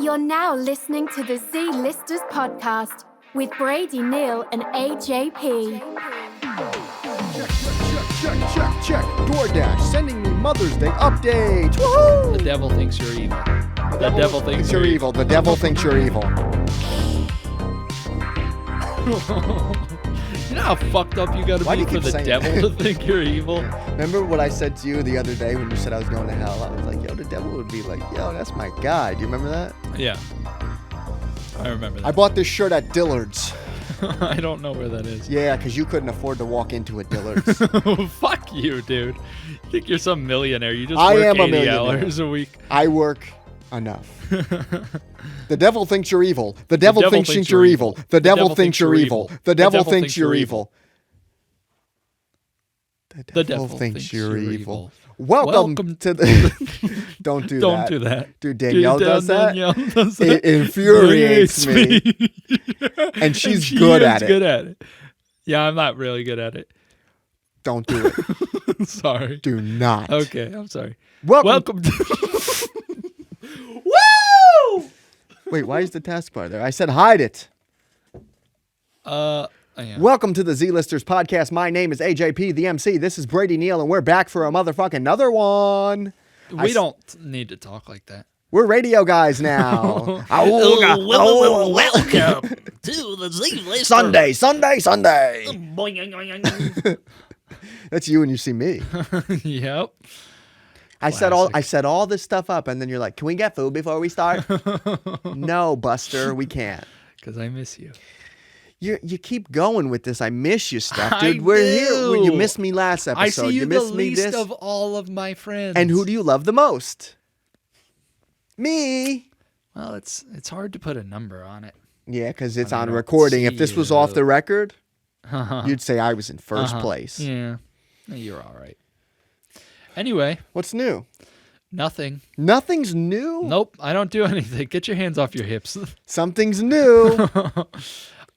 You're now listening to the Z-Listers podcast with Brady, Neil, and AJP. Check. DoorDash sending me Mother's Day updates. Woohoo! The devil thinks you're evil. The devil thinks you're evil. The devil thinks you're evil. You know how fucked up you gotta be for the devil to think you're evil? Yeah. Remember what I said to you the other day when you said I was going to hell? I was like, yo, the devil would be like, yo, that's my guy. Do you remember that? Yeah. I remember that. I bought this shirt at Dillard's. I don't know where that is. Yeah, because you couldn't afford to walk into a Dillard's. Fuck you, dude. You think you're some millionaire. You just I work am 80 hours a week. I work enough. The devil thinks you're evil. The devil thinks you're evil. The devil thinks you're evil. The devil thinks you're evil. The devil thinks you're evil. Welcome to the... Don't do that. Don't do that. Dude, Danielle does that. It infuriates me. And she's good at it. Good at it. Yeah, I'm not really good at it. Don't do it. Sorry. Do not. Okay, I'm sorry. Welcome to... Woo! Wait, why is the taskbar there? I said hide it. Yeah. Welcome to the Z-Listers podcast. My name is AJP, the MC. This is Brady Neal, and we're back for a motherfucking another one. We don't need to talk like that. We're radio guys now. Welcome to the Z-Listers. Sunday. That's you when you see me. Yep. I said all this stuff up, and then you're like, "Can we get food before we start?" No, Buster, we can't. Because I miss you. You keep going with this. I miss you stuff, dude. We're here. You missed me last episode. I see you the missed least of all of my friends. And who do you love the most? Me. Well, it's hard to put a number on it. Yeah, because it's on recording. If this was off the record, Uh-huh. you'd say I was in first place. Yeah. You're all right. Anyway. What's new? Nothing. Nothing's new? Nope. I don't do anything. Get your hands off your hips. Something's new.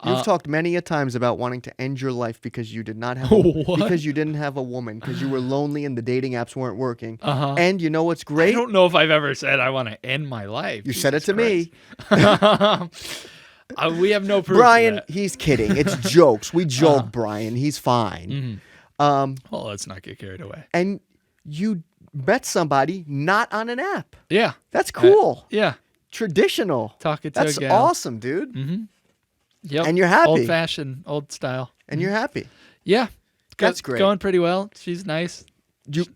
You've talked many a times about wanting to end your life because you did not have because you didn't have a woman, because you were lonely and the dating apps weren't working. Uh-huh. And you know what's great? I don't know if I've ever said I want to end my life. You said it to me. We have no proof. Brian, of that. He's kidding. It's jokes. We joke, Brian. He's fine. Mm-hmm. Well, let's not get carried away. And you met somebody not on an app. Yeah. That's cool. Yeah. Traditional. Talking to That's a gal. awesome, dude. Mm-hmm. Yep. And you're happy. Old fashioned, old style. And you're happy. Yeah. That's great. Going pretty well. She's nice.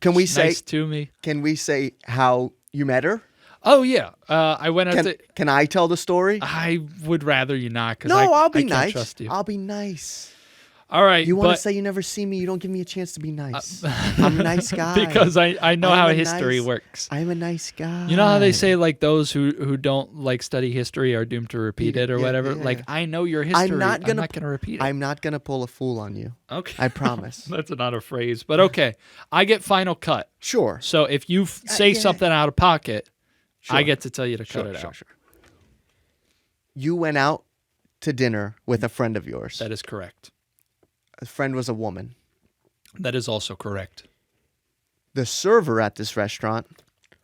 Can we She's say nice to me? Can we say how you met her? Oh yeah. I went out to. Can I tell the story? I would rather you not, because I'll be I nice. can't trust you. I'll be nice. All right. You want to say you never see me? You don't give me a chance to be nice. I'm a nice guy. Because I know how history works. I'm a nice guy. You know how they say, like, those who don't like study history are doomed to repeat it or whatever? Yeah. Like, I know your history. I'm not gonna repeat it. I'm not going to pull a fool on you. Okay. I promise. That's not a phrase. But okay. I get final cut. Sure. So if you say something out of pocket, I get to tell you to cut it out. Sure. You went out to dinner with a friend of yours. That is correct. A friend was a woman. That is also correct. The server at this restaurant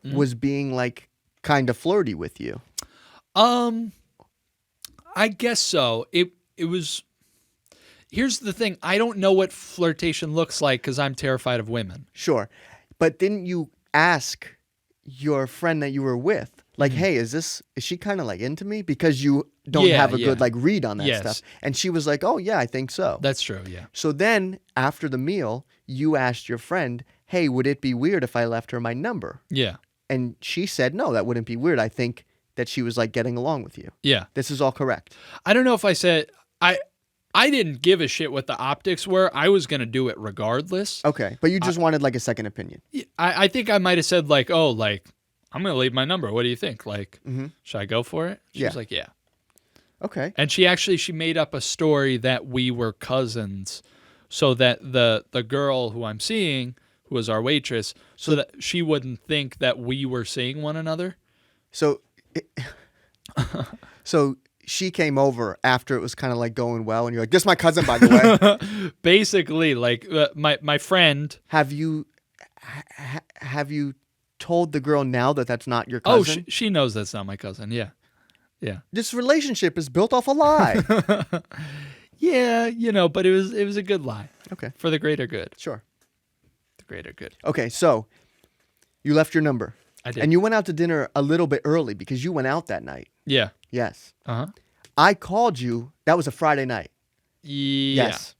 was being like kind of flirty with you. I guess so. It was. Here's the thing. I don't know what flirtation looks like because I'm terrified of women. Sure. But didn't you ask your friend that you were with, like, hey, is she kind of like into me? Because you don't have a good like read on that stuff. And she was like, oh yeah, I think so. That's true, yeah. So then after the meal, you asked your friend, hey, would it be weird if I left her my number? Yeah. And she said, no, that wouldn't be weird. I think that she was like getting along with you. Yeah. This is all correct. I don't know if I said, I didn't give a shit what the optics were. I was going to do it regardless. Okay. But you just wanted like a second opinion. I think I might have said like, oh, like, I'm going to leave my number. What do you think? Like, should I go for it? She was like, yeah. Okay. And she made up a story that we were cousins so that the girl who I'm seeing, who was our waitress, so that she wouldn't think that we were seeing one another. So she came over after it was kind of like going well, and you're like, this is my cousin, by the way. Basically, like my friend. Have you told the girl now that that's not your cousin? Oh, she knows that's not my cousin, yeah. Yeah. This relationship is built off a lie. Yeah, but it was a good lie. Okay. For the greater good. Sure. The greater good. Okay, so you left your number. I did. And you went out to dinner a little bit early because you went out that night. Yeah. Yes. Uh-huh. I called you. That was a Friday night. Yeah. Yes.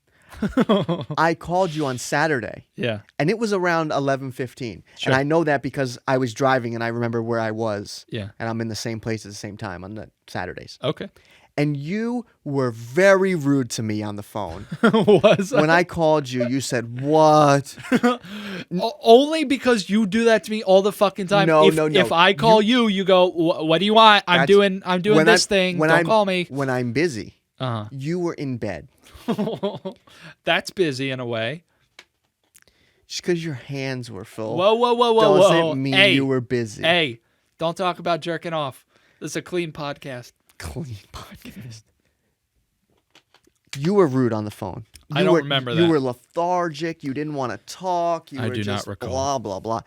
I called you on Saturday. Yeah. And it was around 11:15. Sure. And I know that because I was driving and I remember where I was. Yeah. And I'm in the same place at the same time on the Saturdays. Okay. And you were very rude to me on the phone. Was When I called you, you said, "What?" Only because you do that to me all the fucking time. No, if, no. If I call you go, what do you want? I'm doing this thing. Don't call me. When I'm busy, Uh-huh. you were in bed. That's busy in a way. Just because your hands were full. Whoa. Doesn't mean Hey, you were busy. Hey, don't talk about jerking off. This is a clean podcast. Clean podcast. You were rude on the phone. I don't remember that. You were lethargic. You didn't want to talk. You I were do just not recall. blah, blah, blah.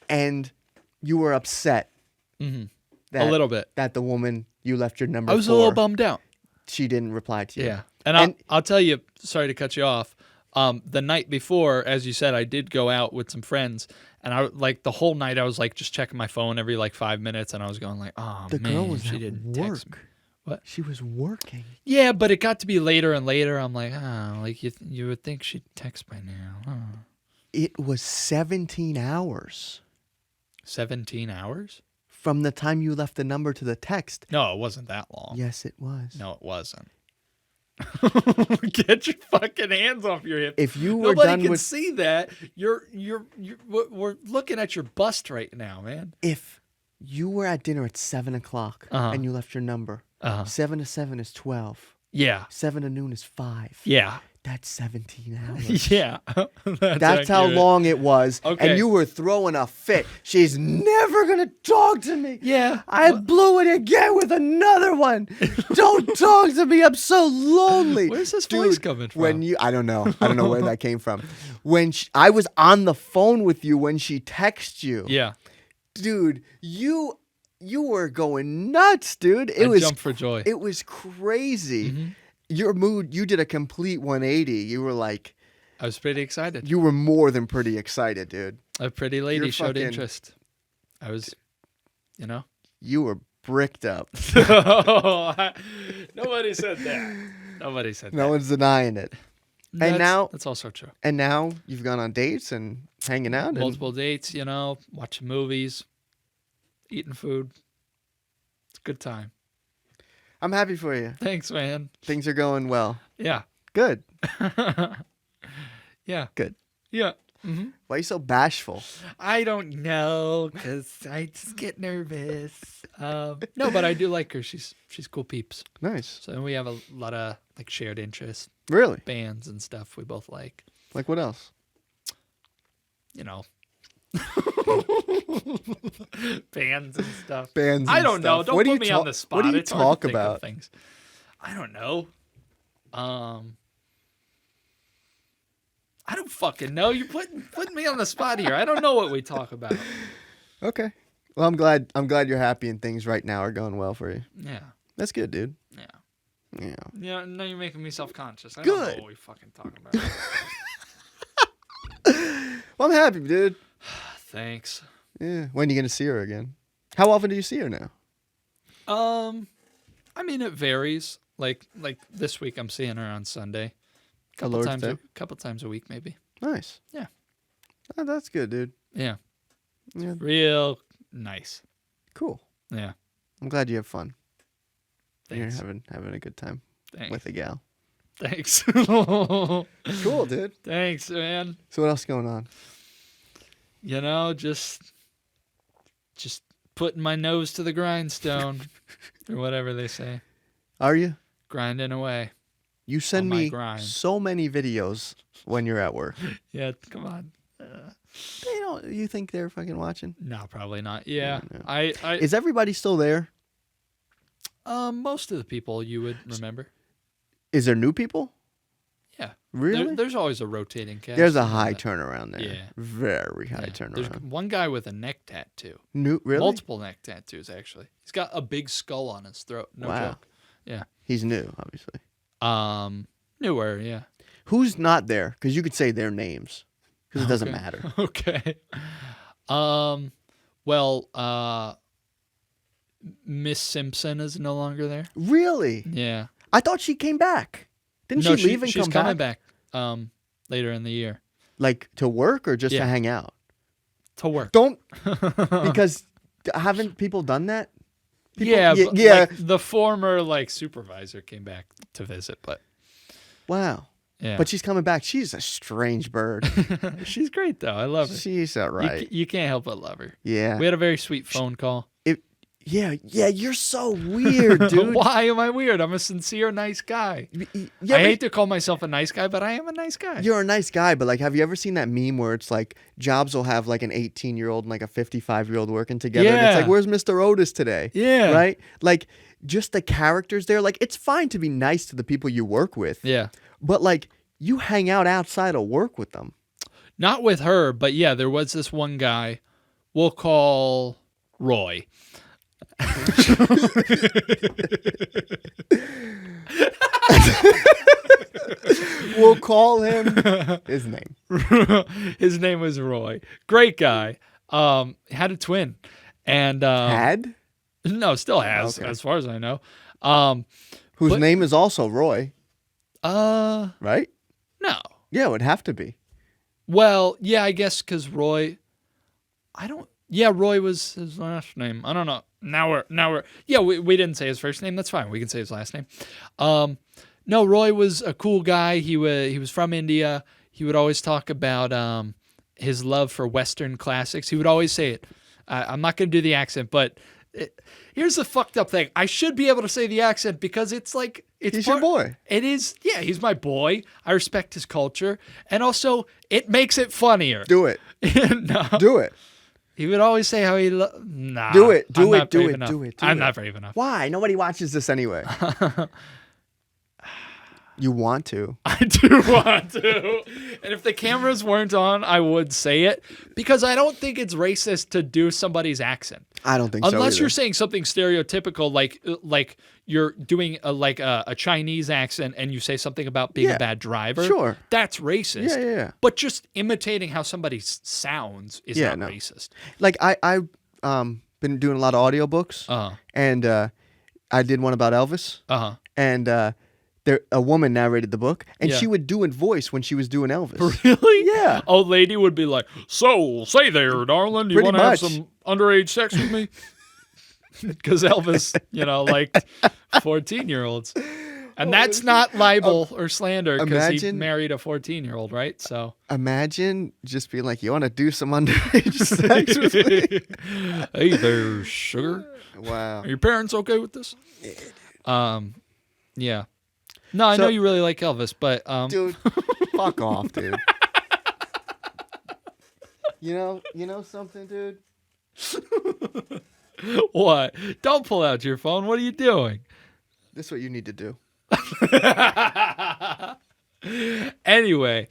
And you were upset. Mm-hmm. That, A little bit. That the woman you left your number I was for, a little bummed out. she didn't reply to you. Yeah. And I'll tell you, sorry to cut you off. The night before, as you said, I did go out with some friends, and I the whole night I was just checking my phone every 5 minutes, and I was going oh The man, girl was she at didn't work. text me. What? She was working. Yeah, but it got to be later and later. I'm you would think she'd text by now. Huh? It was 17 hours 17 hours? from the time you left the number to the text. No, it wasn't that long. Yes, it was. No, it wasn't. Get your fucking hands off your hip. If you were Nobody done can with, see that. We're looking at your bust right now, man. if you were at dinner at 7 o'clock Uh-huh. and you left your number, 7 to 7 is 12. Yeah. 7 to noon is 5. Yeah. That's 17 hours. Yeah. That's how accurate. long it was. Okay. And you were throwing a fit. She's never going to talk to me. Yeah. I blew it again with another one. Don't talk to me. I'm so lonely. Where's this Dude, voice coming from? I don't know. I don't know where that came from. When I was on the phone with you when she texted you. Yeah. Dude, you were going nuts, dude. I jumped for joy. It was crazy. Mm-hmm. Your mood, you did a complete 180. You were I was pretty excited. you were more than pretty excited, dude. A pretty lady You're showed fucking- interest. I was, You were bricked up. Nobody said that. Nobody said No that. one's denying it. That's also true. And now you've gone on dates and hanging out. And Multiple dates, watching movies, eating food. It's a good time. I'm happy for you. Thanks, man. Things are going well. Yeah. Good. Yeah. Good. Yeah. Mm-hmm. Why are you so bashful? I don't know, because I just get nervous. No, but I do like her. She's cool peeps. Nice. So we have a lot of shared interests, Really? bands and stuff we both like. Like what else? Bands and stuff. Bands. I and don't know. stuff. Don't What do put you me talk- on the spot. What do you It's hard to talk think of about? things. I don't know. I don't fucking know. You're putting me on the spot here. I don't know what we talk about. Okay. Well, I'm glad you're happy and things right now are going well for you. Yeah. That's good, dude. Yeah. Yeah. Yeah. Now you're making me self-conscious. I Good. don't know what we fucking talk about. Well, I'm happy, dude. Thanks. Yeah. When are you gonna see her again? How often do you see her now? I mean, it varies. Like this week, I'm seeing her on Sunday. Lord's Couple Day? times a week, maybe. Nice. Yeah. Oh, that's good, dude. Yeah. Yeah. Real nice. Cool. Yeah. I'm glad you have fun. Thanks. You're having a good time Thanks. with a gal. Thanks. Cool, dude. Thanks, man. So what else is going on? Just putting my nose to the grindstone, or whatever they say. Are you? Grinding away. You send On my me grind. so many videos when you're at work. Yeah, come on. You think they're fucking watching? No, probably not. Yeah, No. I Is everybody still there? most of the people you would remember. Is there new people? Yeah. Really? There's always a rotating cast. There's a high turnaround there. Yeah. Very high There's turnaround. one guy with a neck tattoo. Really? Multiple neck tattoos, actually. He's got a big skull on his throat. No joke. Yeah. He's new, obviously. Newer, yeah. Who's not there? Because you could say their names. Because it doesn't matter. Okay. Miss Simpson is no longer there. Really? Yeah. I thought she came back. Didn't she leave and come back? She's coming back later in the year. Like to work or just to hang out? To work. Don't. Because haven't people done that? Yeah. Like, the former supervisor came back to visit, but. Wow. Yeah. But she's coming back. She's a strange bird. She's great, though. I love her. She's all right. You can't help but love her. Yeah. We had a very sweet phone call. Yeah, you're so weird, dude. Why am I weird? I'm a sincere, nice guy. Yeah, I hate to call myself a nice guy, but I am a nice guy. You're a nice guy, but have you ever seen that meme where it's like Jobs will have an 18-year-old and a 55-year-old working together? Yeah. And it's like, where's Mr. Otis today? Yeah. Right? Just the characters there. It's fine to be nice to the people you work with. Yeah. But you hang out outside of work with them. Not with her, but yeah, there was this one guy. We'll call Roy. We'll call him his name. His name was Roy. Great guy. Had a twin. And had? No, still has, as far as I know. Whose name is also Roy. Right? No. Yeah, it would have to be. Well, yeah, I guess because Roy. Roy was his last name. I don't know. Now we're. Yeah, we didn't say his first name. That's fine. We can say his last name. No, Roy was a cool guy. He was from India. He would always talk about his love for Western classics. He would always say it. I'm not going to do the accent, but here's the fucked up thing. I should be able to say the accent because it's he's your boy. It is. Yeah, he's my boy. I respect his culture, and also it makes it funnier. Do it. No. Do it. He would always say how he nah. Do it. I'm not brave enough. Why? Nobody watches this anyway. You want to. I do want to. And if the cameras weren't on, I would say it because I don't think it's racist to do somebody's accent. I don't think so. Unless you're saying something stereotypical like you're doing a Chinese accent and you say something about being a bad driver. Sure. That's racist. Yeah. But just imitating how somebody sounds is not racist. I've been doing a lot of audiobooks. And I did one about Elvis. And a woman narrated the book, and she would do a voice when she was doing Elvis. Really? Yeah. Old lady would be like, "So, say there, darling, do you want to have some underage sex with me?" Because Elvis, liked 14-year-olds. And that's not libel or slander because he married a 14-year-old, right? So imagine just being like, "You want to do some underage sex with me?" Hey there, sugar. Wow. Are your parents okay with this? Yeah. No, I know you really like Elvis, but dude, fuck off, dude. You know something, dude? What? Don't pull out your phone. What are you doing? This is what you need to do. Anyway,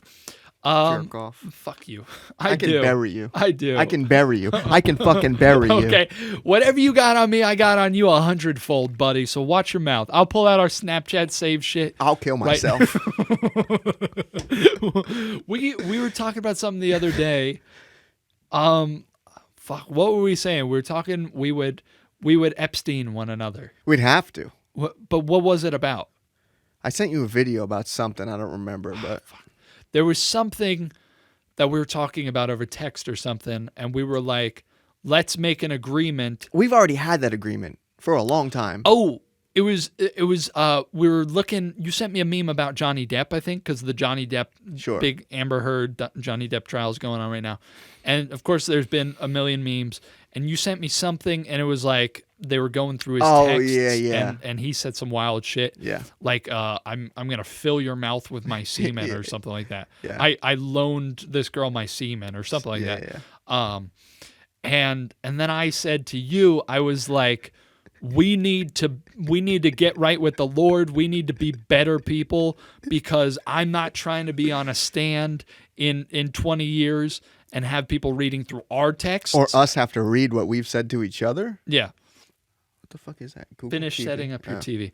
jerk off. Fuck you. I can bury you. I do. I can bury you. I can fucking bury you. Okay. Whatever you got on me, I got on you 100-fold, buddy. So watch your mouth. I'll pull out our Snapchat save shit. I'll kill myself. We were talking about something the other day. Fuck. What were we saying? We were talking. We would Epstein one another. We'd have to. But what was it about? I sent you a video about something. I don't remember, but there was something that we were talking about over text or something, and we were like, let's make an agreement. We've already had that agreement for a long time. Oh, it was we were looking, you sent me a meme about Johnny Depp, I think, because the Johnny Depp big Amber Heard Johnny Depp trial is going on right now. And of course there's been a million memes, and you sent me something, and it was like they were going through his texts, yeah. And he said some wild shit. Yeah. Like I'm gonna fill your mouth with my semen or something like that. Yeah. I loaned this girl my semen or something like that. Yeah. And then I said to you, I was like, we need to get right with the Lord. We need to be better people because I'm not trying to be on a stand in 20 years and have people reading through our texts. Or us have to read what we've said to each other. Yeah. What the fuck is that? Google Finish TV. setting up your TV.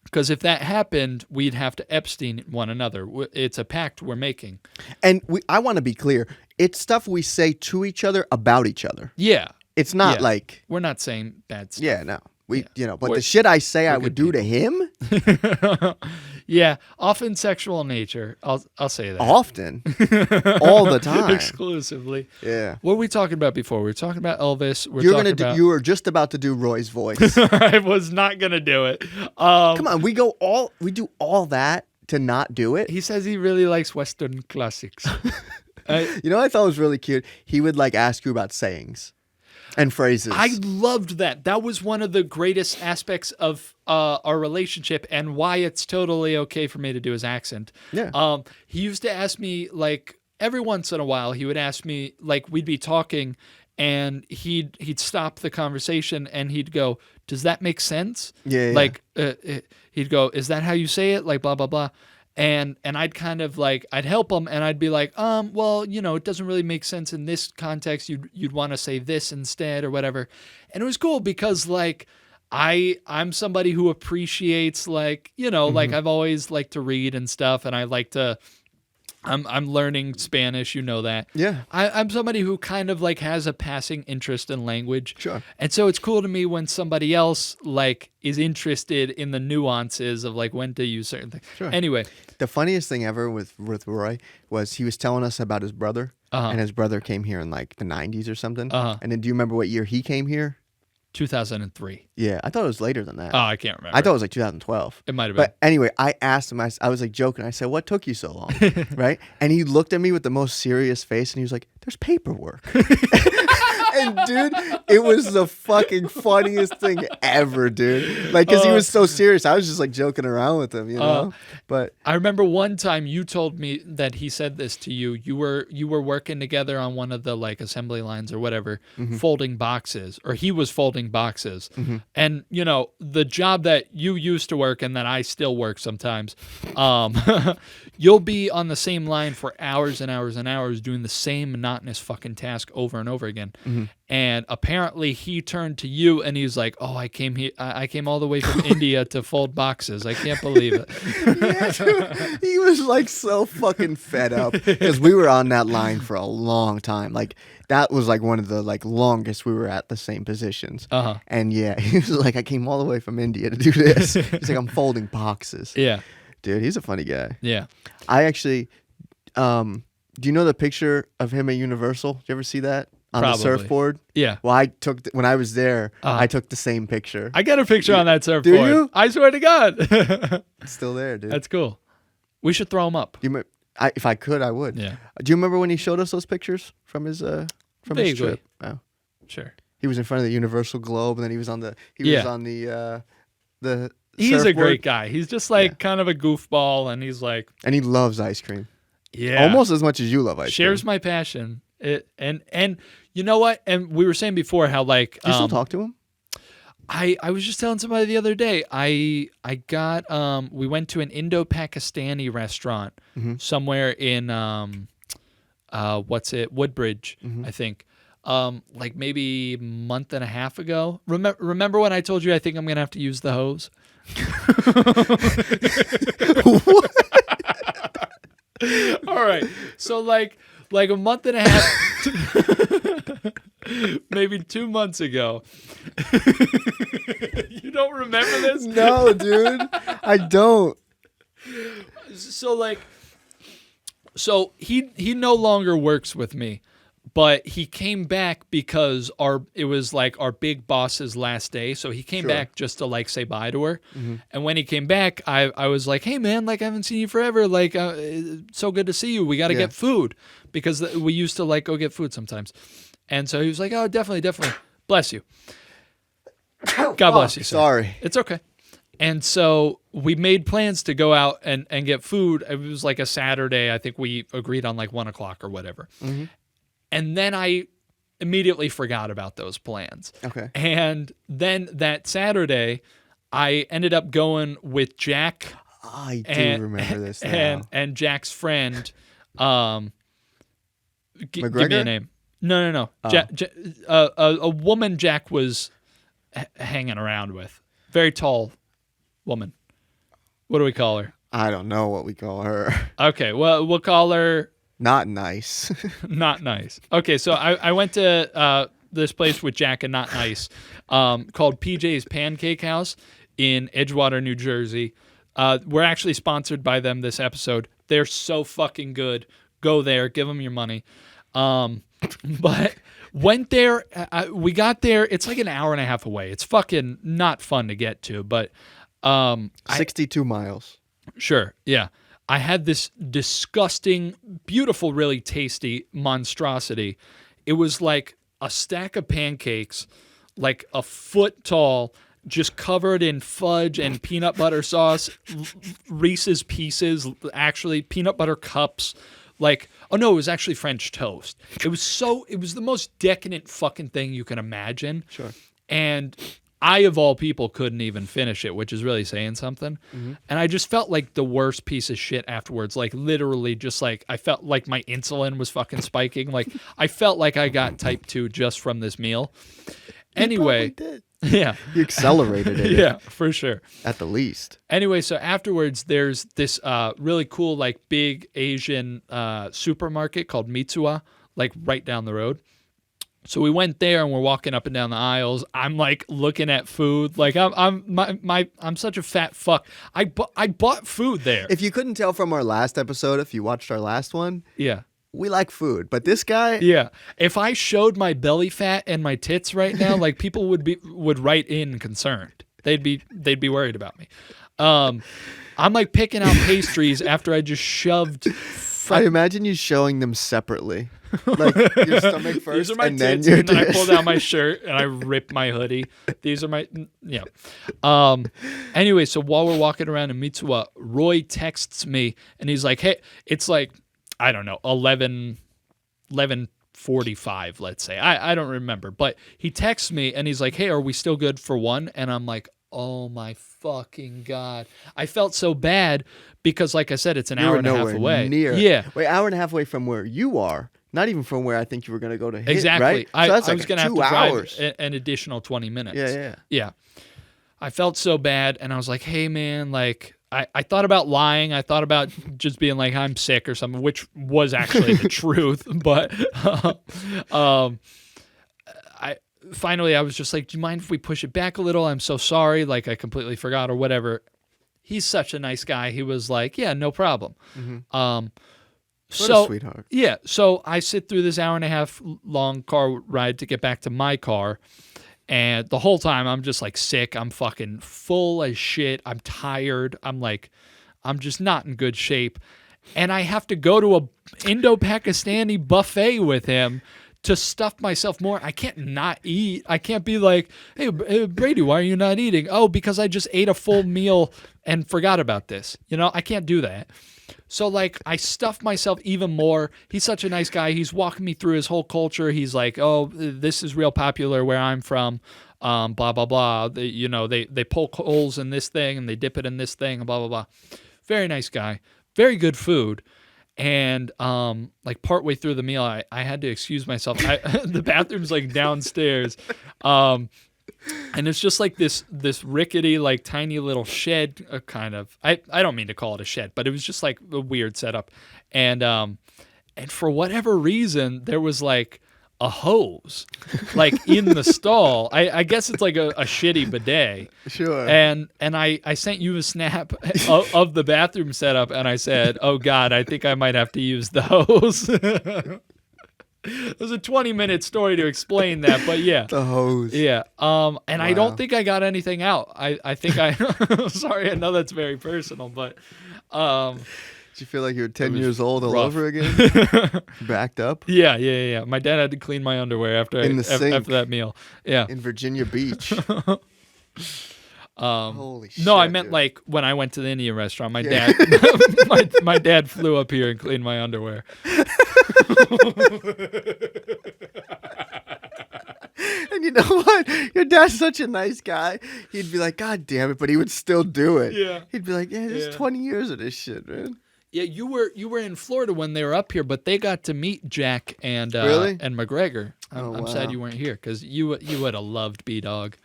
Because if that happened, we'd have to Epstein one another. It's a pact we're making. And I want to be clear. It's stuff we say to each other about each other. Yeah. It's not like... We're not saying bad stuff. Yeah, no. But the shit I say I would do to him? Yeah, often sexual in nature. I'll say that. Often? All the time. Exclusively. Yeah. What were we talking about before? We were talking about Elvis. You were just about to do Roy's voice. I was not gonna do it. Come on, we do all that to not do it. He says he really likes Western classics. You know what I thought was really cute? He would ask you about sayings and phrases. I loved that. That was one of the greatest aspects of our relationship and why it's totally okay for me to do his accent. Yeah. He used to ask me, every once in a while, he would ask me, we'd be talking and he'd stop the conversation and he'd go, "Does that make sense?" Yeah. He'd go, "Is that how you say it?" Blah, blah, blah. And I'd kind of I'd help him and I'd be like, well, it doesn't really make sense in this context. You'd want to say this instead or whatever. And it was cool because I'm somebody who appreciates I've always liked to read and stuff. And I like to, I'm learning Spanish, that. Yeah. I'm somebody who kind of has a passing interest in language. Sure. And so it's cool to me when somebody else is interested in the nuances of when to use certain things. Sure. Anyway. The funniest thing ever with Roy was he was telling us about his brother. And his brother came here in the 90s or something. And then do you remember what year he came here? 2003. Yeah, I thought it was later than that. Oh, I can't remember. I thought it was 2012. It might have been. But anyway, I asked him, I was joking. I said, "What took you so long?" Right? And he looked at me with the most serious face and he was like, "There's paperwork." And dude, it was the fucking funniest thing ever, dude. Because he was so serious. I was just joking around with him, But I remember one time you told me that he said this to you. You were working together on one of the assembly lines or whatever, folding boxes, or he was folding boxes. And the job that you used to work and that I still work sometimes, you'll be on the same line for hours and hours and hours doing the same monotonous fucking task over and over again. And apparently he turned to you and he's like, "Oh, I came all the way from India to fold boxes. I can't believe it." Yeah, he was so fucking fed up because we were on that line for a long time. That was one of the longest we were at the same positions. And yeah, he was like, "I came all the way from India to do this." He's like, "I'm folding boxes." Yeah. Dude, he's a funny guy. Yeah. I actually, do you know the picture of him at Universal? Did you ever see that? On Probably. The surfboard? Yeah. Well, when I was there, I took the same picture. I got a picture on that surfboard. Do you? I swear to God. It's still there, dude. That's cool. We should throw them up. If I could, I would. Yeah. Do you remember when he showed us those pictures from his his trip? Oh. Sure. He was in front of the Universal Globe, and then he was on the He's surfboard. a great guy. He's just kind of a goofball, and he's and he loves ice cream. Yeah, almost as much as you love ice cream. Shares my passion. And you know what? And we were saying before how do you still talk to him? I was just telling somebody the other day. I got we went to an Indo-Pakistani restaurant somewhere in Woodbridge, I think. Maybe a month and a half ago. Remember when I told you I think I'm gonna have to use the hose? What? All right. So a month and a half, maybe 2 months ago. You don't remember this? No, dude. I don't. So he no longer works with me. But he came back because it was our big boss's last day. So he came back just to say bye to her. And when he came back, I was like, "Hey man, I haven't seen you forever. So good to see you. We got to get food," because we used to go get food sometimes. And so he was like, "Oh, definitely. Bless you. God bless you. Sir. Sorry. It's okay." And so we made plans to go out and get food. It was a Saturday. I think we agreed on 1:00 or whatever. And then immediately forgot about those plans. Okay. And then that Saturday, I ended up going with Jack. I do remember this now. And Jack's friend. Give me a name. No. Oh. A woman Jack was hanging around with. Very tall woman. What do we call her? I don't know what we call her. Okay, well, we'll call her... Not nice. Not nice. Okay, so I went to this place with Jack and Not Nice called PJ's Pancake House in Edgewater, New Jersey. We're actually sponsored by them this episode. They're so fucking good. Go there. Give them your money. But went there. We got there. It's like an hour and a half away. It's fucking not fun to get to, but 62 miles. Sure. Yeah. I had this disgusting, beautiful, really tasty monstrosity. It was like a stack of pancakes, like a foot tall, just covered in fudge and peanut butter sauce, Reese's Pieces, actually peanut butter cups. Like, oh no, it was actually French toast. It was the most decadent fucking thing you can imagine. Sure. And I, of all people, couldn't even finish it, which is really saying something. Mm-hmm. And I just felt like the worst piece of shit afterwards. Like, literally, just like, I felt like my insulin was fucking spiking. Like, I felt like I got type 2 just from this meal. Anyway. You probably did. Yeah. You accelerated it. Yeah, for sure. At the least. Anyway, so afterwards, there's this really cool, like, big Asian supermarket called Mitsuwa, like, right down the road. So we went there and we're walking up and down the aisles. I'm like looking at food. Like I'm such a fat fuck. I bought food there. If you couldn't tell from our last episode, if you watched our last one, yeah, we like food. But this guy, yeah. If I showed my belly fat and my tits right now, like people would write in concerned. They'd be worried about me. I'm like picking out pastries after I just shoved. I imagine you showing them separately. Like your stomach first, These are my and tits, then your and then I dish. pull down my shirt and I rip my hoodie. These are my yeah. Anyway, so while we're walking around in Mitsuwa, Roy texts me and he's like, "Hey, it's like I don't know, 11:45, let's say. I don't remember, but he texts me and he's like, "Hey, are we still good for one?" And I'm like, "Oh my fucking God." I felt so bad because, like I said, it's an hour and a half away. Near. Yeah. Wait, hour and a half away from where you are. Not even from where I think you were going to go to hit, Exactly. right? I So that's was like going to have 2 to hours. drive an additional 20 minutes. Yeah. I felt so bad, and I was like, hey, man, like, I thought about lying. I thought about just being like, I'm sick or something, which was actually the truth. But finally, I was just like, do you mind if we push it back a little? I'm so sorry. Like, I completely forgot or whatever. He's such a nice guy. He was like, yeah, no problem. Mm-hmm. What So, a sweetheart. yeah, so I sit through this hour and a half long car ride to get back to my car, and the whole time I'm just like sick. I'm fucking full as shit. I'm tired. I'm just not in good shape, and I have to go to a Indo-Pakistani buffet with him to stuff myself more. I can't not eat. I can't be like, hey, Brady, why are you not eating? Oh, because I just ate a full meal and forgot about this. You know, I can't do that. So, like, I stuffed myself even more. He's such a nice guy. He's walking me through his whole culture. He's like, oh, this is real popular where I'm from, blah, blah, blah. They poke holes in this thing and they dip it in this thing, blah, blah, blah. Very nice guy. Very good food. And, like, partway through the meal, I had to excuse myself. The bathroom's, like, downstairs. And it's just like this rickety, like tiny little shed, kind of. I don't mean to call it a shed, but it was just like a weird setup. And for whatever reason, there was like a hose, like in the stall. I guess it's like a shitty bidet. Sure. And I sent you a snap of the bathroom setup, and I said, "Oh God, I think I might have to use the hose." It was a 20-minute story to explain that, but yeah. The hose. Yeah. And Wow. I don't think I got anything out. I think sorry, I know that's very personal, but Did you feel like you were 10 years old all rough. over again? Backed up? yeah. My dad had to clean my underwear after that meal. Yeah. In Virginia Beach. Holy shit. No, I meant dude. like when I went to the Indian restaurant, my Yeah. dad my dad flew up here and cleaned my underwear. You know what? Your dad's such a nice guy. He'd be like, God damn it, but he would still do it. Yeah. He'd be like, yeah, there's 20 years of this shit, man. Yeah, you were in Florida when they were up here, but they got to meet Jack and Really? and McGregor. I'm wow. sad you weren't here because you would have loved B-Dog.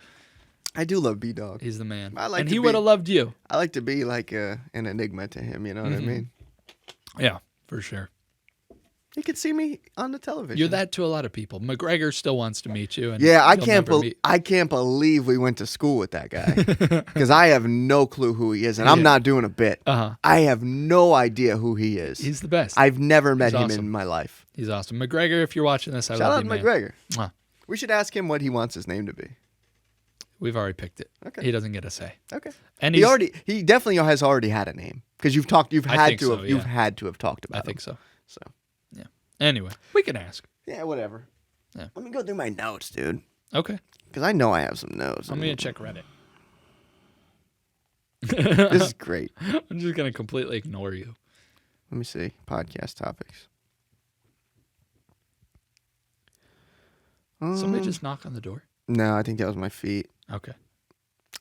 I do love B-Dog. He's the man. And he would have loved you. I like to be like an enigma to him, you know what I mean? Yeah, for sure. He could see me on the television. You're that to a lot of people. McGregor still wants to meet you. And yeah, I I can't believe we went to school with that guy because I have no clue who he is, and I'm not doing a bit. I have no idea who he is. He's the best. I've never met him in my life. He's awesome. McGregor, if you're watching this, I Shout love out you, to man. McGregor. Mwah. We should ask him what he wants his name to be. We've already picked it. Okay. He doesn't get a say. Okay. And he definitely has already had a name because you've had to have talked about I think so. So. Yeah. Anyway, we can ask. Yeah, whatever. Yeah. Let me go through my notes, dude. Okay. Because I know I have some notes. I'm going to check Reddit. This is great. I'm just going to completely ignore you. Let me see. Podcast topics. Somebody just knock on the door? No, I think that was my feet. Okay.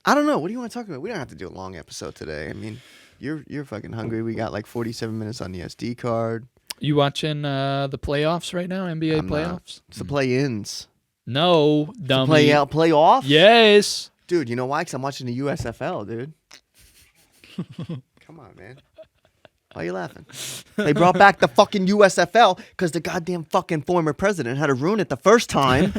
I don't know. What do you want to talk about? We don't have to do a long episode today. I mean, you're fucking hungry. We got like 47 minutes on the SD card. You watching the playoffs right now? NBA I'm playoffs? not. It's the play-ins. No, dummy. Playoff? Yes. Dude, you know why? Because I'm watching the USFL, dude. Come on, man. Why are you laughing? They brought back the fucking USFL because the goddamn fucking former president had to ruin it the first time.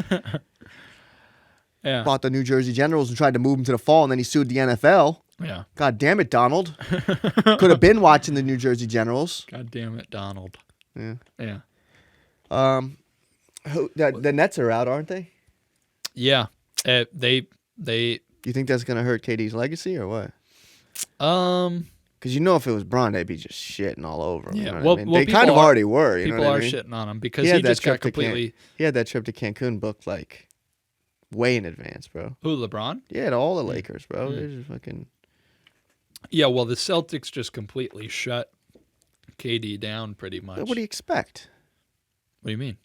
Yeah. Bought the New Jersey Generals and tried to move them to the fall, and then he sued the NFL. Yeah. God damn it, Donald. Could have been watching the New Jersey Generals. God damn it, Donald. Yeah. Yeah. The Nets are out, aren't they? Yeah. They. You think that's gonna hurt KD's legacy or what? Because if it was Bron, they'd be just shitting all over him. Yeah. You know Well, what I mean? They kind of already were. You know people what I are mean? shitting on him because he just got completely. He had that trip to Cancun booked like way in advance, bro. Who, LeBron? Yeah, to all the Lakers, bro. They're just fucking. Yeah, well, the Celtics just completely shut KD down pretty much. What do you expect? What do you mean?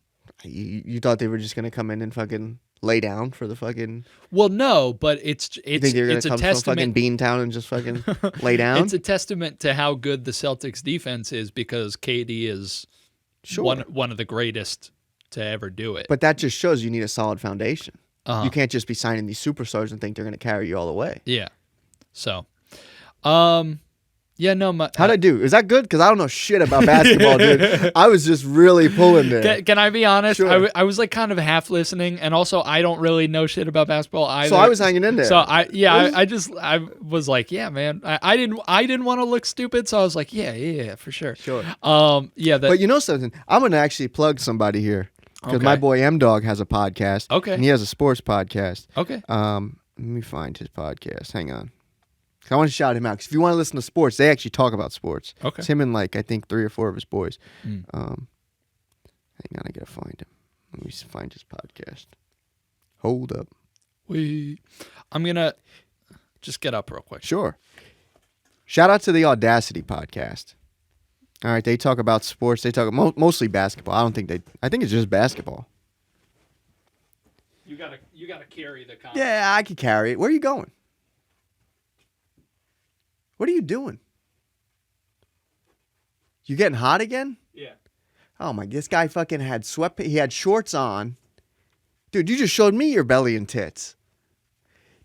You thought they were just gonna come in and fucking lay down for the fucking. Well, no, but it's you think they're gonna come from fucking Beantown and just fucking lay down? It's a testament to how good the Celtics defense is because KD is one of the greatest to ever do it. But that just shows you need a solid foundation. Uh-huh. You can't just be signing these superstars and think they're gonna carry you all the way. Yeah. So, yeah, no. How'd I do? Is that good? Because I don't know shit about basketball, dude. I was just really pulling there. Can I be honest? Sure. I was like kind of half listening, and also I don't really know shit about basketball either. So I was hanging in there. So I was like, yeah, man. I didn't want to look stupid, so I was like, yeah, for sure. Sure. Yeah. But you know something? I'm gonna actually plug somebody here because my boy M Dog has a podcast. Okay. And he has a sports podcast. Okay. Let me find his podcast. Hang on. I want to shout him out because if you want to listen to sports, they actually talk about sports. Okay. It's him and like I think 3 or 4 of his boys. Hang on, I gotta find him. Let me find his podcast. Hold up. I'm gonna just get up real quick. Sure. Shout out to the Audacity podcast. All right, they talk about sports. They talk mostly basketball. I think it's just basketball. You gotta carry the content. Yeah, I could carry it. Where are you going? What are you doing? You getting hot again? Yeah. Oh my! This guy fucking had he had shorts on. Dude, you just showed me your belly and tits.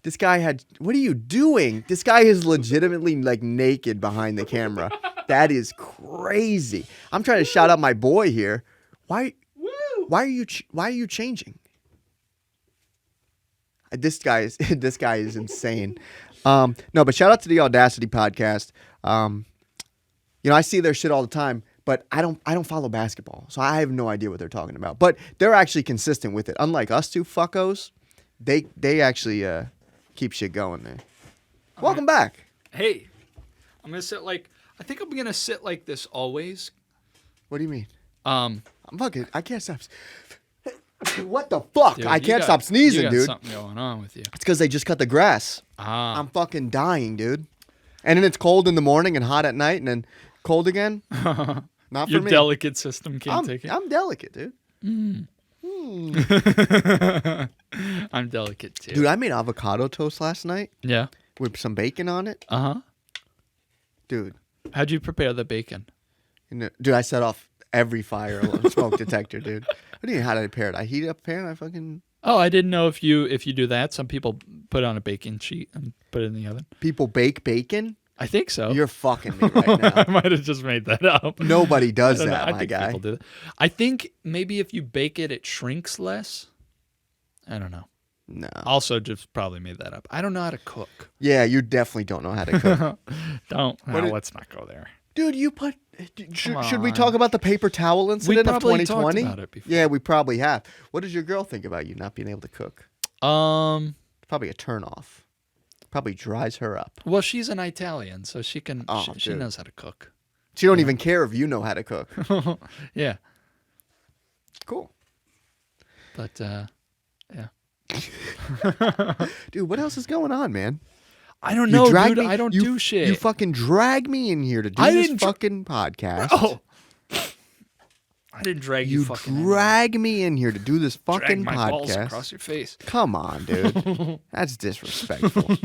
This guy had. What are you doing? This guy is legitimately like naked behind the camera. That is crazy. I'm trying to shout out my boy here. Why are you changing? This guy is insane. No, but shout out to the Audacity podcast. I see their shit all the time, but I don't follow basketball, so I have no idea what they're talking about. But they're actually consistent with it. Unlike us two fuckos, they actually keep shit going there. Welcome back. Hey, I'm gonna sit I think I'm gonna sit like this always. What do you mean? I'm fucking. I can't stop. What the fuck? Dude, I can't stop sneezing, you got dude. Something going on with you. It's because they just cut the grass. I'm fucking dying, dude. And then it's cold in the morning and hot at night, and then cold again. Not for Your me. delicate system can't take it. I'm delicate, dude. I'm delicate too. Dude, I made avocado toast last night. Yeah. With some bacon on it. Uh-huh. Dude. How'd you prepare the bacon? Dude, I set off every fire alarm smoke detector, dude. What do you mean, how did I prepare it? I heat it up pan, I fucking... Oh, I didn't know if you do that. Some people put it on a baking sheet and put it in the oven. People bake bacon? I think so. You're fucking me right now. I might have just made that up. Nobody does that, I my think guy. people do that. I think maybe if you bake it, it shrinks less. I don't know. No. Also, just probably made that up. I don't know how to cook. Yeah, you definitely don't know how to cook. Let's not go there. Dude, you put... Should we talk about the paper towel incident of 2020? Talked about it before. Yeah, we probably have. What does your girl think about you not being able to cook? Probably a turnoff. Probably dries her up. Well, she's an Italian, so she can. She knows how to cook. She don't even care if you know how to cook. Yeah. Cool. But yeah. Dude, what else is going on, man? I don't know, dude. I don't do shit. You fucking drag me in here to do this fucking podcast. Oh. I didn't drag you fucking drag me in here to do this fucking drag my podcast. balls across your face. Come on, dude. That's disrespectful.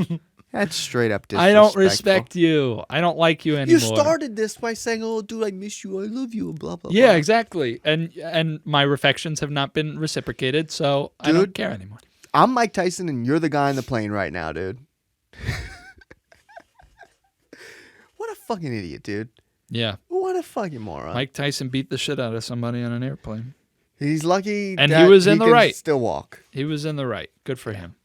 That's straight up disrespectful. I don't respect you. I don't like you anymore. You started this by saying, "Oh, dude, I miss you. I love you," and blah blah. Yeah, blah. exactly. And my affections have not been reciprocated, so I don't care anymore. I'm Mike Tyson, and you're the guy on the plane right now, dude. What a fucking idiot, dude. Yeah. What a fucking moron. Mike Tyson beat the shit out of somebody on an airplane. He's lucky and that he was in the can right. Still walk. He was in the right. Good for him.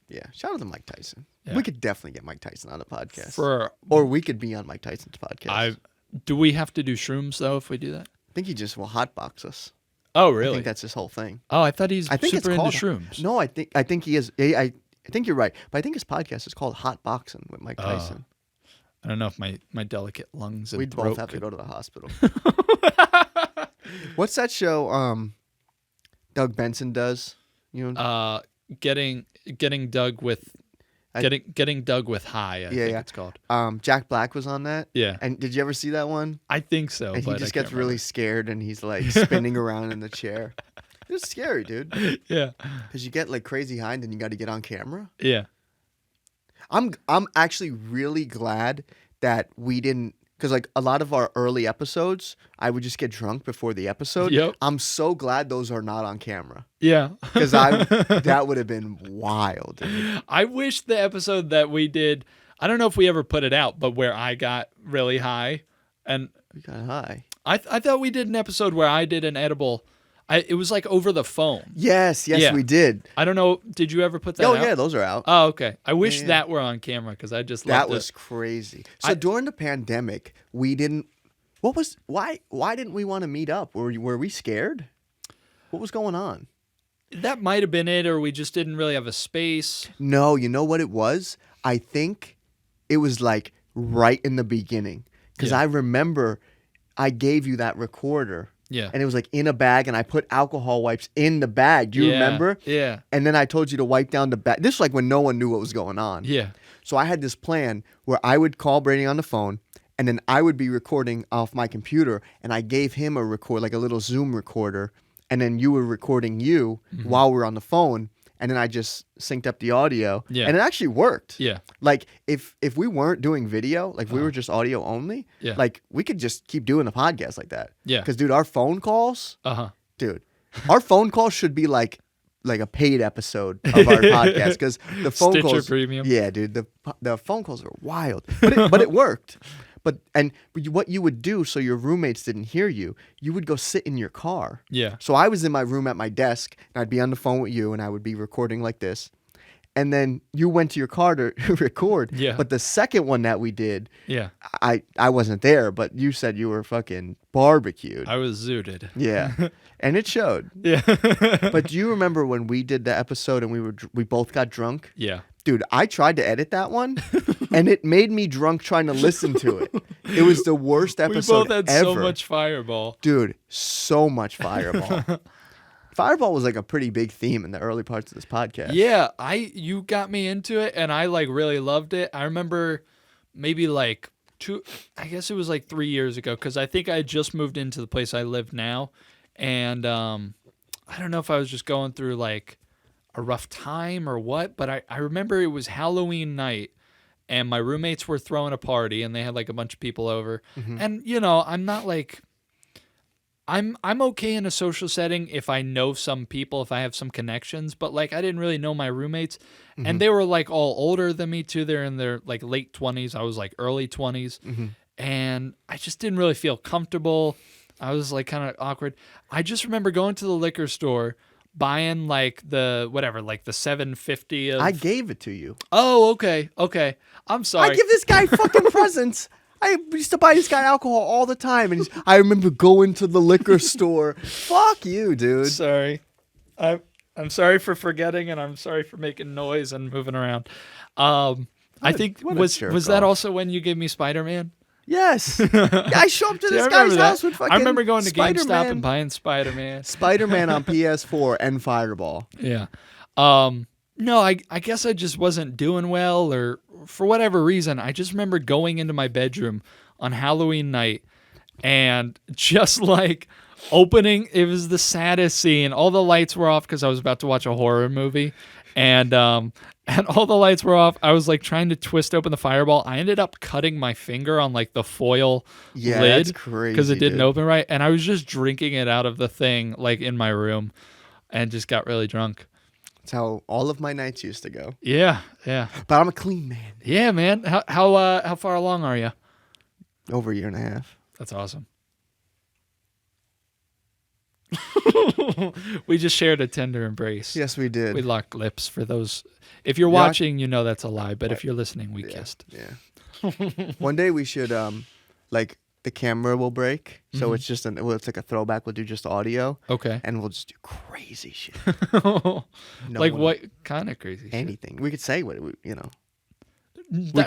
Yeah. Shout out to Mike Tyson. Yeah. We could definitely get Mike Tyson on the podcast. Or we could be on Mike Tyson's podcast. Do we have to do shrooms though if we do that? I think he just will hotbox us. Oh, really? I think that's his whole thing. Oh, I thought he's super it's into called, shrooms. No, I think he is. I think you're right, but I think his podcast is called Hot Boxing with Mike Tyson. I don't know if my delicate lungs and We'd throat both have to go to the hospital. What's that show Doug Benson does? You know? Getting Doug with getting Doug with high, I think it's called. Jack Black was on that. Yeah. And did you ever see that one? I think so. And he but just I can't gets really scared and he's like spinning around in the chair. It's scary, dude. Yeah. Because you get like crazy high and then you got to get on camera. Yeah. I'm actually really glad that we didn't, because like a lot of our early episodes, I would just get drunk before the episode. Yep. I'm so glad those are not on camera. Yeah. Because that would have been wild, dude. I wish the episode that we did, I don't know if we ever put it out, but where I got really high. And We got high. I thought we did an episode where I did an edible. It was like over the phone. Yes, Yeah. we did. I don't know. Did you ever put that out? Oh, yeah, those are out. Oh, okay. I wish Yeah. that were on camera because I just That loved was it. crazy. So during the pandemic, we didn't. Why didn't we want to meet up? Were we scared? What was going on? That might have been it, or we just didn't really have a space. No, you know what it was? I think it was like right in the beginning because Yeah. I remember I gave you that recorder. Yeah. And it was like in a bag, and I put alcohol wipes in the bag. Do you remember? Yeah. And then I told you to wipe down the bag. This was like when no one knew what was going on. Yeah. So I had this plan where I would call Brady on the phone, and then I would be recording off my computer, and I gave him a record, like a little Zoom recorder, and then you were recording you while we were on the phone, and then I just synced up the audio. Yeah. And it actually worked. Yeah. Like if we weren't doing video, like if we were just audio only, Yeah. like we could just keep doing the podcast like that. Yeah. Because dude, our phone calls, Uh-huh. dude, our phone calls should be like a paid episode of our podcast because the phone Stitcher calls, Premium. yeah, dude, the phone calls are wild, but it worked. But what you would do so your roommates didn't hear you, you would go sit in your car. Yeah. So I was in my room at my desk, and I'd be on the phone with you, and I would be recording like this. And then you went to your car to record. Yeah. But the second one that we did, Yeah. I wasn't there, but you said you were fucking barbecued. I was zooted. Yeah. And it showed. Yeah. But do you remember when we did the episode and we both got drunk? Yeah. Dude, I tried to edit that one, and it made me drunk trying to listen to it. It was the worst We episode both had ever. so much Fireball. Dude, so much Fireball. Fireball was like a pretty big theme in the early parts of this podcast. Yeah, you got me into it, and I like really loved it. I remember maybe like I guess it was like 3 years ago, because I think I had just moved into the place I live now, and I don't know if I was just going through like a rough time or what, but I remember it was Halloween night and my roommates were throwing a party and they had like a bunch of people over. And I'm not like I'm okay in a social setting if I know some people, if I have some connections, but like I didn't really know my roommates and they were like all older than me too. They're in their like late 20s. I was like early 20s and I just didn't really feel comfortable. I was like kind of awkward. I just remember going to the liquor store, buying like the $7.50 of. I gave it to you. Oh, okay. I'm sorry. I give this guy fucking presents. I used to buy this guy alcohol all the time, and I remember going to the liquor store. Fuck you, dude. Sorry. I'm sorry for forgetting, and I'm sorry for making noise and moving around. I think was that also when you gave me Spider-Man? Yes. I show up to this guy's house with fucking I remember going to Spider-Man. GameStop and buying Spider-Man. Spider-Man on PS4 and Fireball. Yeah. No, I guess I just wasn't doing well, or for whatever reason, I just remember going into my bedroom on Halloween night and just like opening, it was the saddest scene. All the lights were off because I was about to watch a horror movie. And all the lights were off. I was like trying to twist open the Fireball. I ended up cutting my finger on like the foil lid. That's crazy, because it didn't open right. And I was just drinking it out of the thing like in my room and just got really drunk. That's how all of my nights used to go. Yeah. But I'm a clean man. Yeah, man. How far along are you? Over a year and a half. That's awesome. We just shared a tender embrace. Yes, we did. We locked lips for those. If you're watching, you know that's a lie. But if you're listening, we kissed. Yeah. One day we should, like, the camera will break. So it's just, it's like a throwback. We'll do just audio. Okay. And we'll just do crazy shit. Like what kind of crazy shit? Anything. We could say what, we That's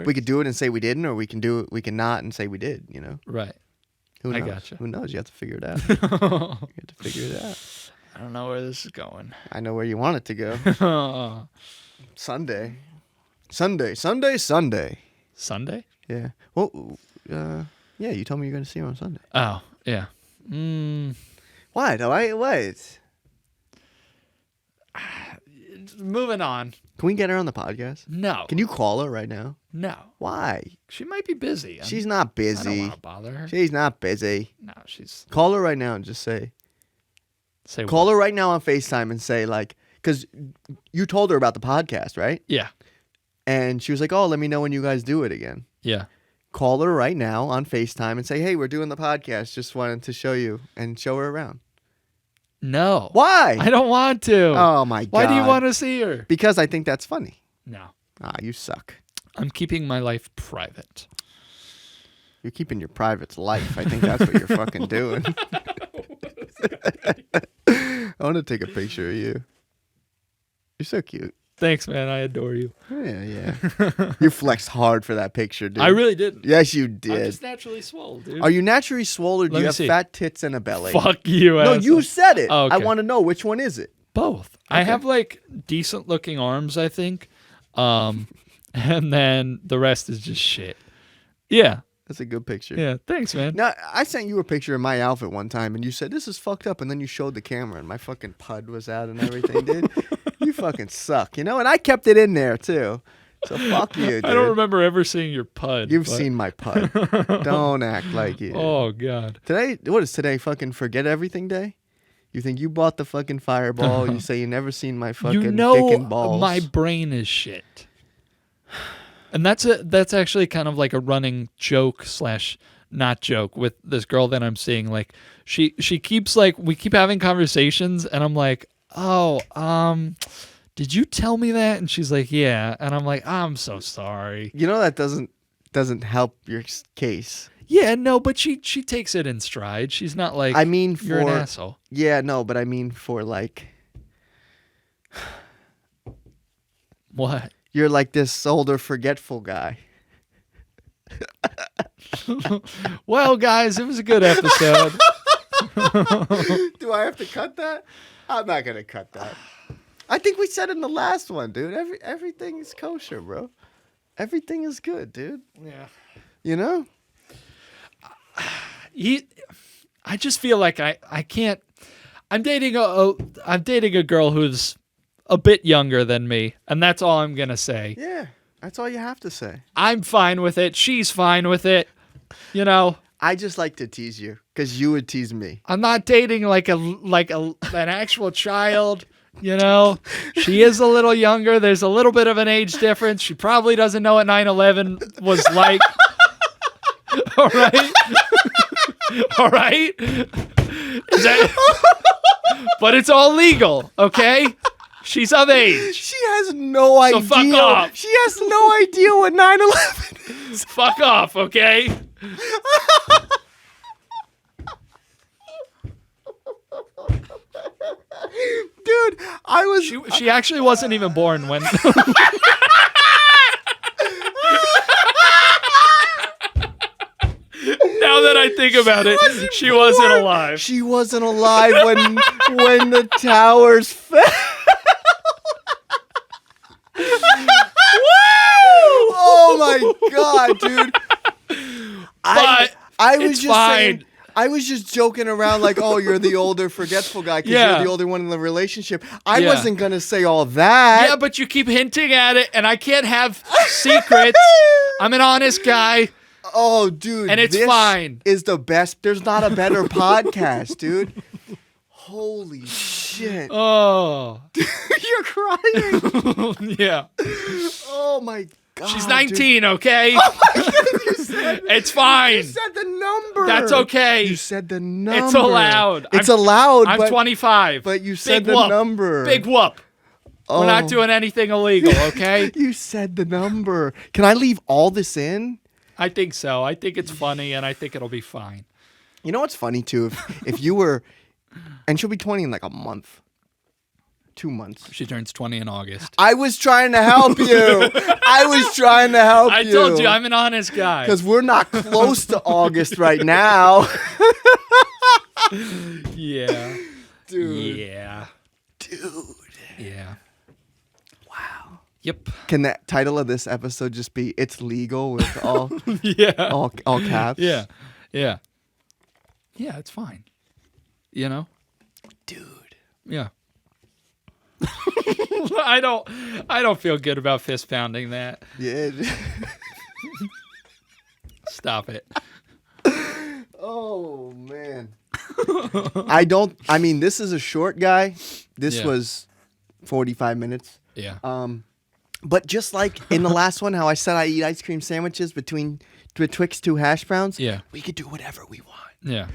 we could do it and say we didn't, or we can do it, we can not and say we did, Right. Who knows? I gotcha. Who knows? You have to figure it out. You have to figure it out. I don't know where this is going. I know where you want it to go. Sunday. Sunday? Yeah. Well, yeah, you told me you're going to see him on Sunday. Oh, yeah. What? What? Moving on. Can we get her on the podcast? No. Can you call her right now? No. Why? She might be busy. She's not I busy. don't want to bother her. She's not busy. No, she's... Call her right now and just say... Call her right now on FaceTime and say, like... Because you told her about the podcast, right? Yeah. And she was like, oh, let me know when you guys do it again. Yeah. Call her right now on FaceTime and say, hey, we're doing the podcast. Just wanted to show you and show her around. No. Why? I don't want to. Oh, my God. Why do you want to see her? Because I think that's funny. No. You suck. I'm keeping my life private. You're keeping your private life. I think that's what you're fucking doing. I want to take a picture of you. You're so cute. Thanks, man. I adore you. Yeah. You flexed hard for that picture, dude. I really didn't. Yes, you did. I'm just naturally swole, dude. Are you naturally swole, or do Let you me have see. fat tits and a belly? Fuck you, No, asshole. you said it. Oh, okay. I want to know, which one is it? Both. I have like decent looking arms, I think. And then the rest is just shit. Yeah. That's a good picture. Yeah. Thanks, man. Now, I sent you a picture of my outfit one time, and you said, this is fucked up, and then you showed the camera, and my fucking pud was out and everything, dude. You fucking suck, And I kept it in there, too. So fuck you, dude. I don't remember ever seeing your pud. You've seen my pud. Don't act like you. Oh, God. What is today, fucking forget everything day? You think you bought the fucking Fireball, you say you never seen my fucking dick and balls. My brain is shit. And that's actually kind of like a running joke / not joke with this girl that I'm seeing. Like she keeps like, we keep having conversations and I'm like, oh, did you tell me that? And she's like, yeah. And I'm like, I'm so sorry. That doesn't help your case. Yeah, no, but she takes it in stride. She's not like, you're an asshole. Yeah, no, but I mean for like, what? You're like this older forgetful guy. Well, guys, it was a good episode. Do I have to cut that? I'm not going to cut that. I think we said in the last one, dude. Everything is kosher, bro. Everything is good, dude. Yeah. I just feel like I can't. I'm dating a girl who's a bit younger than me, and that's all I'm gonna say. Yeah, that's all you have to say. I'm fine with it. She's fine with it. You know. I just like to tease you because you would tease me. I'm not dating like an actual child. You know, she is a little younger. There's a little bit of an age difference. She probably doesn't know what 9/11 was like. All right. All right. But it's all legal, okay? She's of age. She has no idea. So fuck off. She has no idea what 9/11 is. Fuck off, okay? Dude, I was... She actually wasn't even born when... Now that I think about it, she wasn't alive. She wasn't alive when the towers fell. Oh my god, dude! I was just saying. I was just joking around like, oh, you're the older forgetful guy because you're the older one in the relationship. I wasn't going to say all that. Yeah, but you keep hinting at it, and I can't have secrets. I'm an honest guy. Oh, dude. And it's fine. Is the best. There's not a better podcast, dude. Holy shit. Oh. You're crying. Yeah. Oh, my God. She's 19, dude. okay? Oh, my God. You said it's fine. You said the number. That's okay. You said the number. It's allowed. It's allowed. I'm 25. But you said Big the whoop. number. Big whoop. Oh. We're not doing anything illegal, okay? You said the number. Can I leave all this in? I think so. I think it's funny, and I think it'll be fine. You know what's funny, too? If you were... And she'll be 20 in like a month. 2 months. She turns 20 in August. I was trying to help you. I told you, I'm an honest guy. Because we're not close to August right now. Yeah. Dude. Yeah. Dude. Yeah. Wow. Yep. Can the title of this episode just be "It's Legal" with all all caps? Yeah. Yeah. Yeah, it's fine. You know? Dude. Yeah. I don't feel good about fist pounding that. Yeah. Stop it. Oh man. I mean, this is a short guy. This was 45 minutes. Yeah. But just like in the last one, how I said I eat ice cream sandwiches betwixt 2 hash browns. Yeah. We could do whatever we want. Yeah.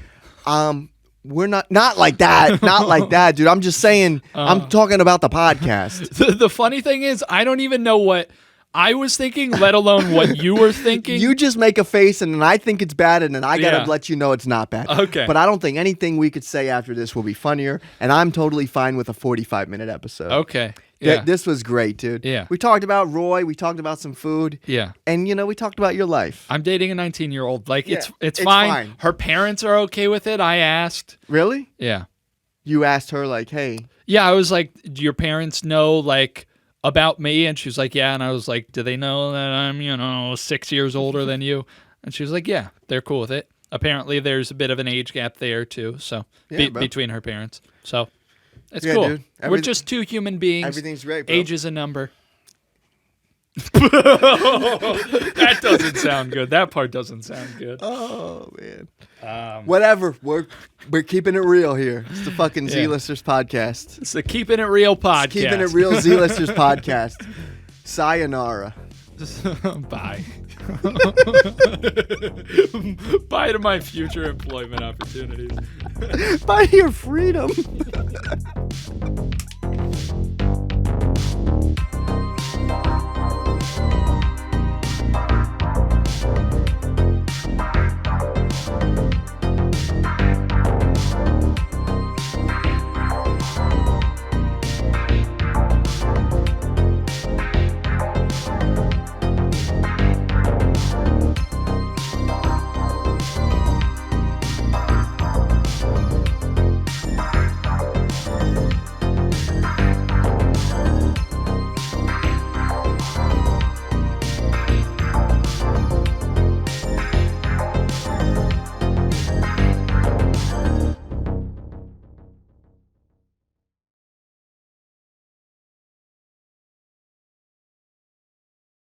We're not like that. Not like that, dude. I'm just saying, I'm talking about the podcast. The funny thing is, I don't even know what I was thinking, let alone what you were thinking. You just make a face, and then I think it's bad, and then I gotta let you know it's not bad. Okay. But I don't think anything we could say after this will be funnier, and I'm totally fine with a 45-minute episode. Okay. Yeah. This was great, dude. Yeah. We talked about Roy. We talked about some food. Yeah. And, we talked about your life. I'm dating a 19-year-old. Like, Yeah, it's fine. fine. Her parents are okay with it. I asked. Really? Yeah. You asked her, like, hey. Yeah, I was like, do your parents know, like, about me? And she was like, yeah. And I was like, do they know that I'm, 6 years older than you? And she was like, yeah, they're cool with it. Apparently, there's a bit of an age gap there, too. So, between her parents. So, it's cool. Dude. We're just 2 human beings. Everything's great, bro. Age is a number. That doesn't sound good. That part doesn't sound good. Oh, man. Whatever. We're keeping it real here. It's the fucking Z-Listers podcast. It's the Keeping It Real podcast. It's keeping it real Z-Listers podcast. Sayonara. Bye. Bye to my future employment opportunities. Bye to your freedom.